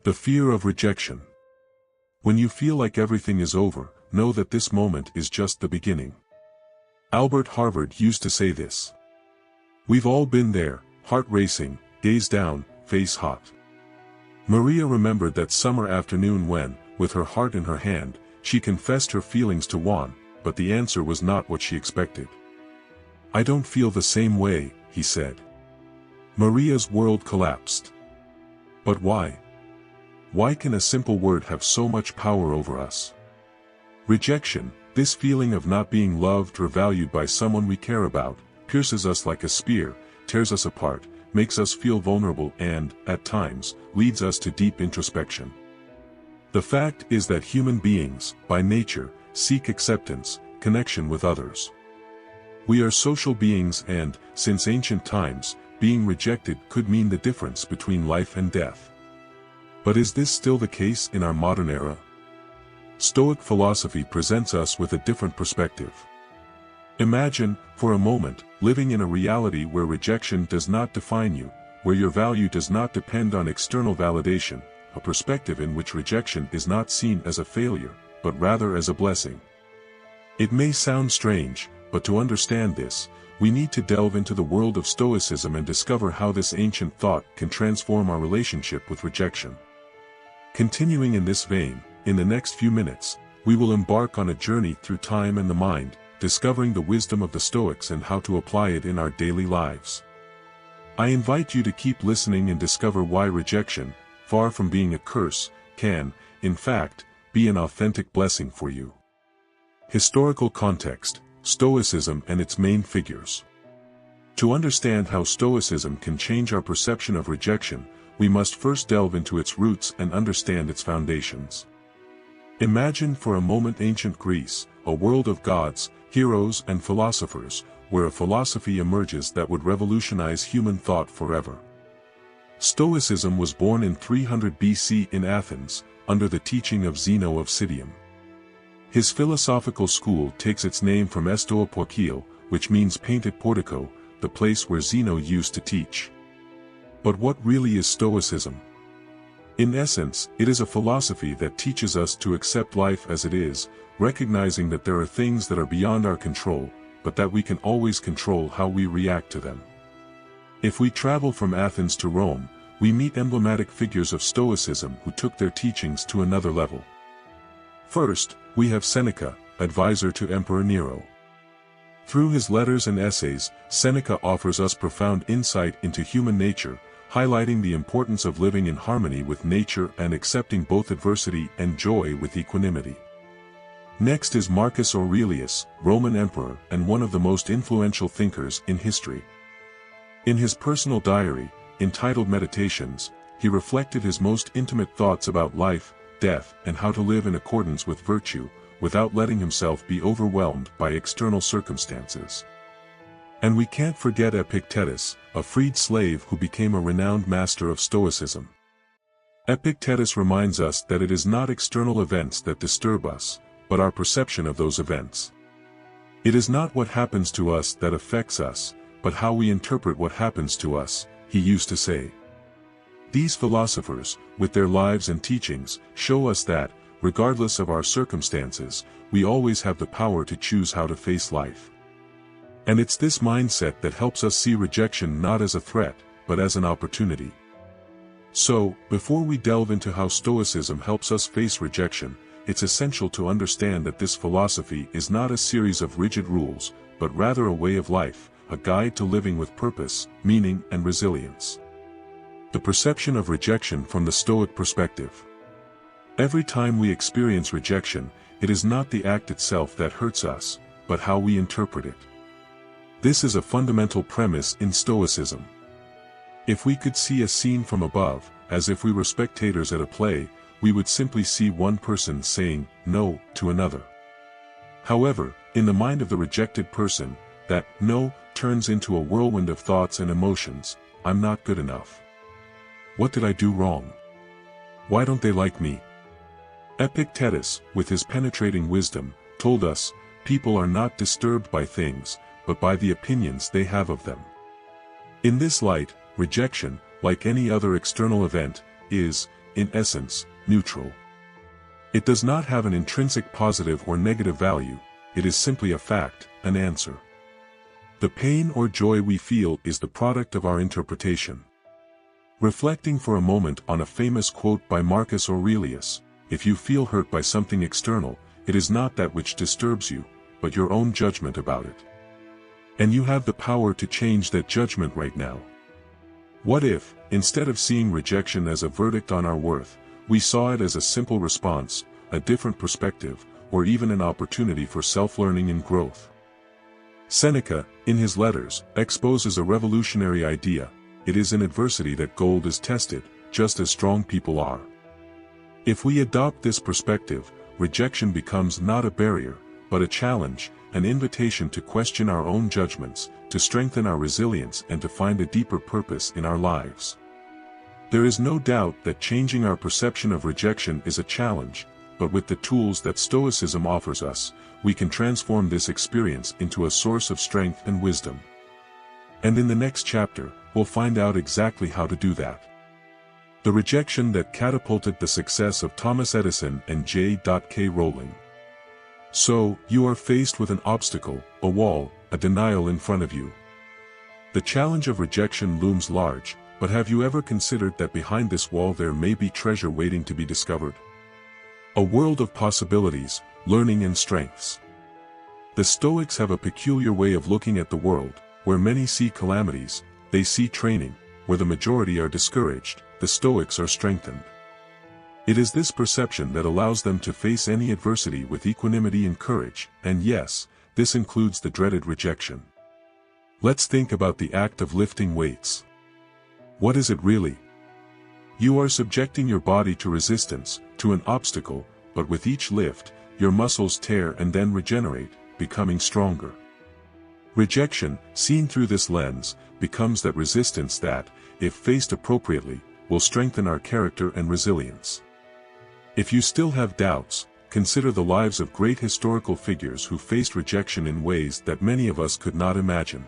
The fear of rejection. When you feel like everything is over, know that this moment is just the beginning. Albert Harvard used to say this. We've all been there, heart racing, gaze down, face hot. Maria remembered that summer afternoon when, with her heart in her hand, she confessed her feelings to Juan, but the answer was not what she expected. I don't feel the same way, he said. Maria's world collapsed. But why? Why can a simple word have so much power over us? Rejection, this feeling of not being loved or valued by someone we care about, pierces us like a spear, tears us apart, makes us feel vulnerable and, at times, leads us to deep introspection. The fact is that human beings, by nature, seek acceptance, connection with others. We are social beings and, since ancient times, being rejected could mean the difference between life and death. But is this still the case in our modern era? Stoic philosophy presents us with a different perspective. Imagine, for a moment, living in a reality where rejection does not define you, where your value does not depend on external validation, a perspective in which rejection is not seen as a failure, but rather as a blessing. It may sound strange, but to understand this, we need to delve into the world of Stoicism and discover how this ancient thought can transform our relationship with rejection. Continuing in this vein, in the next few minutes, we will embark on a journey through time and the mind, discovering the wisdom of the Stoics and how to apply it in our daily lives. I invite you to keep listening and discover why rejection, far from being a curse, can, in fact, be an authentic blessing for you. Historical context, Stoicism and its main figures. To understand how Stoicism can change our perception of rejection, we must first delve into its roots and understand its foundations. Imagine for a moment ancient Greece, a world of gods, heroes and philosophers, where a philosophy emerges that would revolutionize human thought forever. Stoicism was born in 300 BC in Athens, under the teaching of Zeno of Citium. His philosophical school takes its name from Stoiporkio, which means painted portico, the place where Zeno used to teach. But what really is Stoicism? In essence, it is a philosophy that teaches us to accept life as it is, recognizing that there are things that are beyond our control, but that we can always control how we react to them. If we travel from Athens to Rome, we meet emblematic figures of Stoicism who took their teachings to another level. First, we have Seneca, advisor to Emperor Nero. Through his letters and essays, Seneca offers us profound insight into human nature, highlighting the importance of living in harmony with nature and accepting both adversity and joy with equanimity. Next is Marcus Aurelius, Roman emperor and one of the most influential thinkers in history. In his personal diary, entitled Meditations, he reflected his most intimate thoughts about life, death, and how to live in accordance with virtue, without letting himself be overwhelmed by external circumstances. And we can't forget Epictetus, a freed slave who became a renowned master of Stoicism. Epictetus reminds us that it is not external events that disturb us, but our perception of those events. It is not what happens to us that affects us, but how we interpret what happens to us, he used to say. These philosophers, with their lives and teachings, show us that, regardless of our circumstances, we always have the power to choose how to face life. And it's this mindset that helps us see rejection not as a threat, but as an opportunity. So, before we delve into how Stoicism helps us face rejection, it's essential to understand that this philosophy is not a series of rigid rules, but rather a way of life, a guide to living with purpose, meaning, and resilience. The perception of rejection from the Stoic perspective. Every time we experience rejection, it is not the act itself that hurts us, but how we interpret it. This is a fundamental premise in Stoicism. If we could see a scene from above, as if we were spectators at a play, we would simply see one person saying no to another. However, in the mind of the rejected person, that no turns into a whirlwind of thoughts and emotions. I'm not good enough. What did I do wrong? Why don't they like me? Epictetus, with his penetrating wisdom, told us, people are not disturbed by things, but by the opinions they have of them. In this light, rejection, like any other external event, is, in essence, neutral. It does not have an intrinsic positive or negative value, it is simply a fact, an answer. The pain or joy we feel is the product of our interpretation. Reflecting for a moment on a famous quote by Marcus Aurelius, if you feel hurt by something external, it is not that which disturbs you, but your own judgment about it. And you have the power to change that judgment right now. What if, instead of seeing rejection as a verdict on our worth, we saw it as a simple response, a different perspective, or even an opportunity for self-learning and growth? Seneca, in his letters, exposes a revolutionary idea: it is in adversity that gold is tested, just as strong people are. If we adopt this perspective, rejection becomes not a barrier, but a challenge, an invitation to question our own judgments, to strengthen our resilience and to find a deeper purpose in our lives. There is no doubt that changing our perception of rejection is a challenge, but with the tools that Stoicism offers us, we can transform this experience into a source of strength and wisdom. And in the next chapter, we'll find out exactly how to do that. The rejection that catapulted the success of Thomas Edison and J.K. Rowling. So, you are faced with an obstacle, a wall, a denial in front of you. The challenge of rejection looms large, but have you ever considered that behind this wall there may be treasure waiting to be discovered? A world of possibilities, learning and strengths. The Stoics have a peculiar way of looking at the world. Where many see calamities, they see training. Where the majority are discouraged, the Stoics are strengthened. It is this perception that allows them to face any adversity with equanimity and courage, and yes, this includes the dreaded rejection. Let's think about the act of lifting weights. What is it really? You are subjecting your body to resistance, to an obstacle, but with each lift, your muscles tear and then regenerate, becoming stronger. Rejection, seen through this lens, becomes that resistance that, if faced appropriately, will strengthen our character and resilience. If you still have doubts, consider the lives of great historical figures who faced rejection in ways that many of us could not imagine.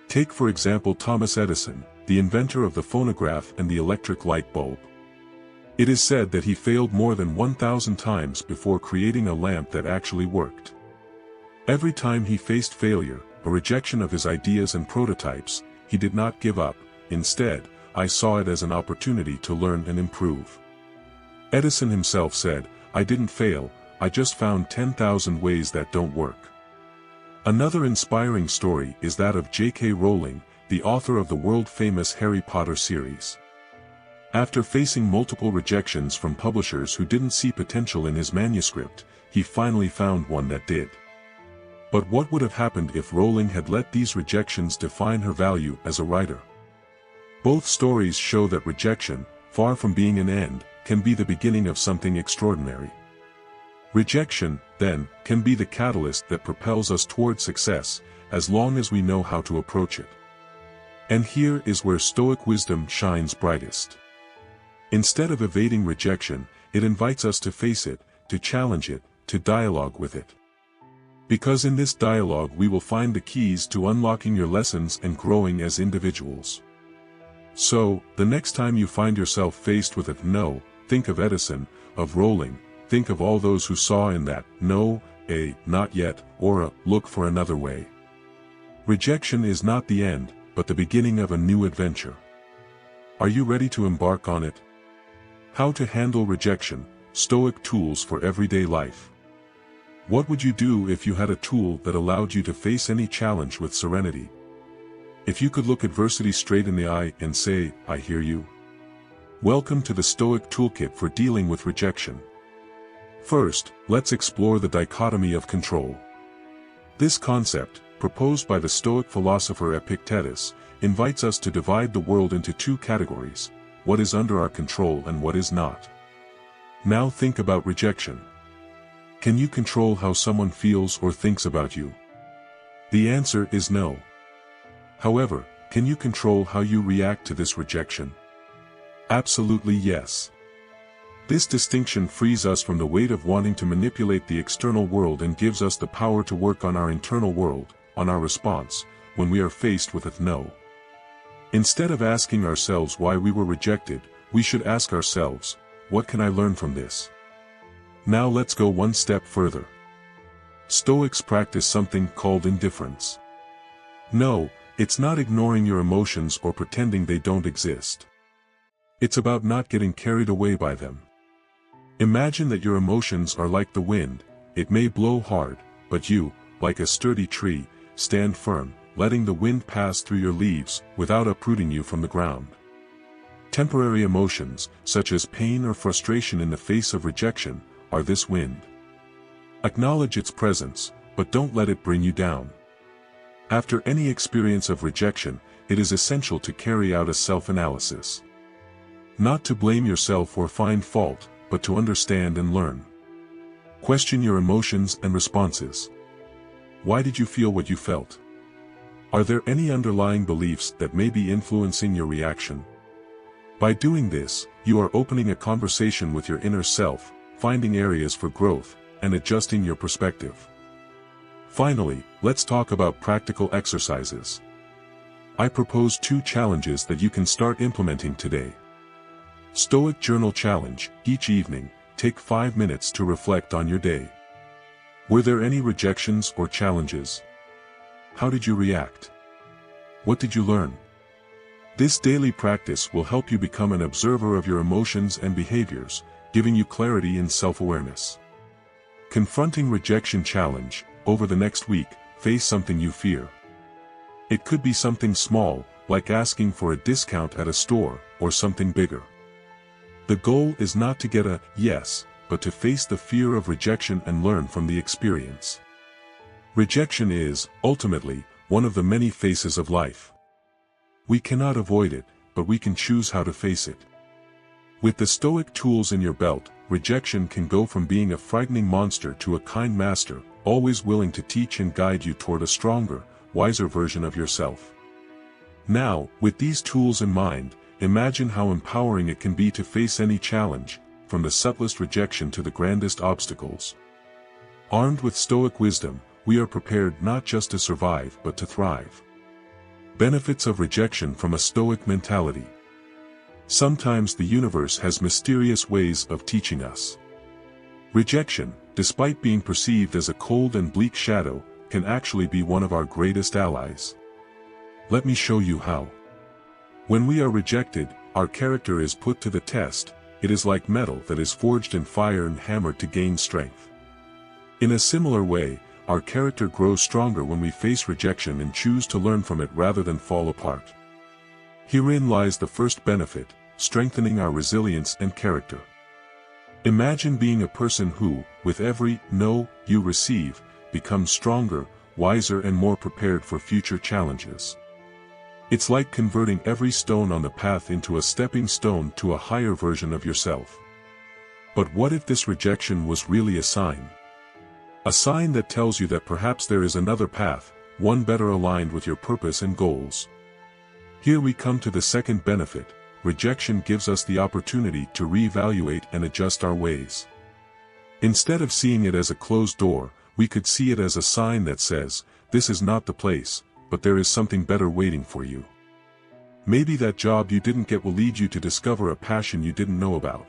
Take for example Thomas Edison, the inventor of the phonograph and the electric light bulb. It is said that he failed more than 1,000 times before creating a lamp that actually worked. Every time he faced failure, a rejection of his ideas and prototypes, he did not give up. Instead, I saw it as an opportunity to learn and improve. Edison himself said, "I didn't fail, I just found 10,000 ways that don't work." Another inspiring story is that of J.K. Rowling, the author of the world-famous Harry Potter series. After facing multiple rejections from publishers who didn't see potential in his manuscript, he finally found one that did. But what would have happened if Rowling had let these rejections define her value as a writer? Both stories show that rejection, far from being an end, can be the beginning of something extraordinary. Rejection, then, can be the catalyst that propels us toward success, as long as we know how to approach it. And here is where Stoic wisdom shines brightest. Instead of evading rejection, it invites us to face it, to challenge it, to dialogue with it. Because in this dialogue we will find the keys to unlocking your lessons and growing as individuals. So, the next time you find yourself faced with a no, think of Edison, of Rowling, think of all those who saw in that no, a not yet, or a look for another way. Rejection is not the end, but the beginning of a new adventure. Are you ready to embark on it? How to handle rejection, Stoic tools for everyday life. What would you do if you had a tool that allowed you to face any challenge with serenity? If you could look adversity straight in the eye and say, "I hear you." Welcome to the Stoic Toolkit for dealing with rejection. First, let's explore the dichotomy of control. This concept, proposed by the Stoic philosopher Epictetus, invites us to divide the world into two categories: what is under our control and what is not. Now think about rejection. Can you control how someone feels or thinks about you? The answer is no. However, can you control how you react to this rejection? Absolutely yes. This distinction frees us from the weight of wanting to manipulate the external world and gives us the power to work on our internal world, on our response, when we are faced with a no. Instead of asking ourselves why we were rejected, we should ask ourselves, what can I learn from this? Now let's go one step further. Stoics practice something called indifference. No, it's not ignoring your emotions or pretending they don't exist. It's about not getting carried away by them. Imagine that your emotions are like the wind. It may blow hard, but you, like a sturdy tree, stand firm, letting the wind pass through your leaves without uprooting you from the ground. Temporary emotions, such as pain or frustration in the face of rejection, are this wind. Acknowledge its presence, but don't let it bring you down. After any experience of rejection, it is essential to carry out a self-analysis. Not to blame yourself or find fault, but to understand and learn. Question your emotions and responses. Why did you feel what you felt? Are there any underlying beliefs that may be influencing your reaction? By doing this, you are opening a conversation with your inner self, finding areas for growth, and adjusting your perspective. Finally, let's talk about practical exercises. I propose 2 challenges that you can start implementing today. Stoic Journal Challenge. Each evening, take 5 minutes to reflect on your day. Were there any rejections or challenges? How did you react? What did you learn? This daily practice will help you become an observer of your emotions and behaviors, giving you clarity and self-awareness. Confronting Rejection Challenge. Over the next week, face something you fear. It could be something small, like asking for a discount at a store, or something bigger. The goal is not to get a yes, but to face the fear of rejection and learn from the experience. Rejection is, ultimately, one of the many faces of life. We cannot avoid it, but we can choose how to face it. With the Stoic tools in your belt, rejection can go from being a frightening monster to a kind master, always willing to teach and guide you toward a stronger, wiser version of yourself. Now, with these tools in mind, imagine how empowering it can be to face any challenge, from the subtlest rejection to the grandest obstacles. Armed with Stoic wisdom, we are prepared not just to survive but to thrive. Benefits of rejection from a Stoic mentality. Sometimes the universe has mysterious ways of teaching us. Rejection, despite being perceived as a cold and bleak shadow, can actually be one of our greatest allies. Let me show you how. When we are rejected, our character is put to the test. It is like metal that is forged in fire and hammered to gain strength. In a similar way, our character grows stronger when we face rejection and choose to learn from it rather than fall apart. Herein lies the first benefit, strengthening our resilience and character. Imagine being a person who, with every no you receive, becomes stronger, wiser and more prepared for future challenges. It's like converting every stone on the path into a stepping stone to a higher version of yourself. But what if this rejection was really a sign? A sign that tells you that perhaps there is another path, one better aligned with your purpose and goals. Here we come to the second benefit. Rejection gives us the opportunity to reevaluate and adjust our ways. Instead of seeing it as a closed door, we could see it as a sign that says, this is not the place, but there is something better waiting for you. Maybe that job you didn't get will lead you to discover a passion you didn't know about.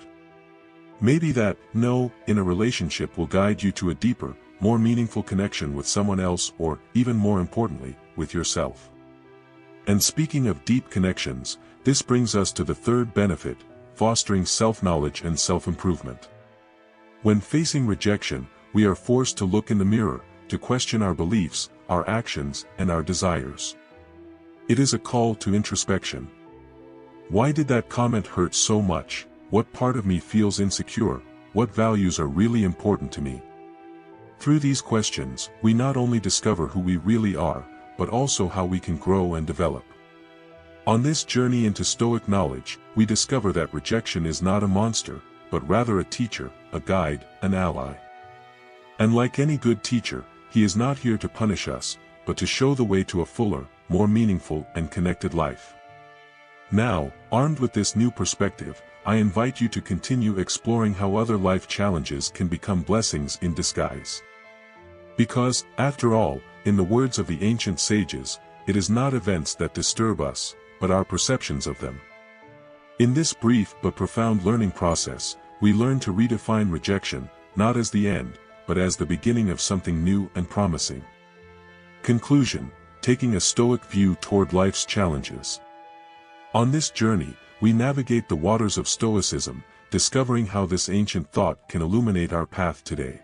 Maybe that no in a relationship will guide you to a deeper, more meaningful connection with someone else or, even more importantly, with yourself. And speaking of deep connections, this brings us to the third benefit, fostering self-knowledge and self-improvement. When facing rejection, we are forced to look in the mirror, to question our beliefs, our actions, and our desires. It is a call to introspection. Why did that comment hurt so much? What part of me feels insecure? What values are really important to me? Through these questions, we not only discover who we really are, but also how we can grow and develop. On this journey into Stoic knowledge, we discover that rejection is not a monster, but rather a teacher, a guide, an ally. And like any good teacher, he is not here to punish us, but to show the way to a fuller, more meaningful and connected life. Now, armed with this new perspective, I invite you to continue exploring how other life challenges can become blessings in disguise. Because, after all, in the words of the ancient sages, it is not events that disturb us, but our perceptions of them. In this brief but profound learning process, we learn to redefine rejection, not as the end, but as the beginning of something new and promising. Conclusion: taking a Stoic view toward life's challenges. On this journey, we navigate the waters of Stoicism, discovering how this ancient thought can illuminate our path today.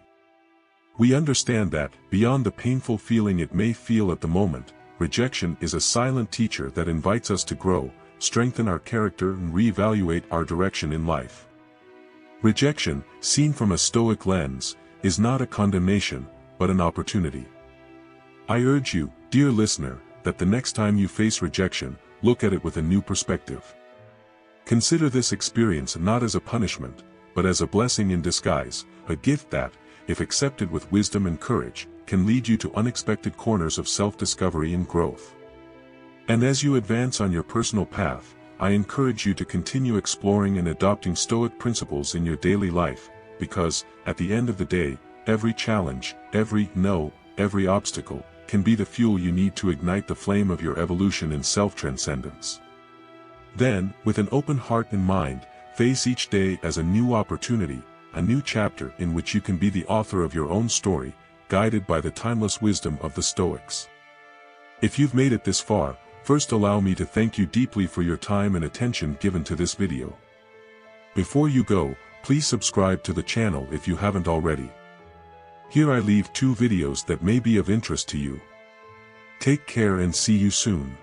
We understand that, beyond the painful feeling it may feel at the moment, rejection is a silent teacher that invites us to grow, strengthen our character and reevaluate our direction in life. Rejection, seen from a Stoic lens, is not a condemnation, but an opportunity. I urge you, dear listener, that the next time you face rejection, look at it with a new perspective. Consider this experience not as a punishment, but as a blessing in disguise, a gift that, if accepted with wisdom and courage, can lead you to unexpected corners of self-discovery and growth. And as you advance on your personal path, I encourage you to continue exploring and adopting Stoic principles in your daily life, because, at the end of the day, every challenge, every no, every obstacle, can be the fuel you need to ignite the flame of your evolution in self-transcendence. Then, with an open heart and mind, face each day as a new opportunity, a new chapter in which you can be the author of your own story, guided by the timeless wisdom of the Stoics. If you've made it this far, first allow me to thank you deeply for your time and attention given to this video. Before you go, please subscribe to the channel if you haven't already. Here I leave 2 videos that may be of interest to you. Take care and see you soon.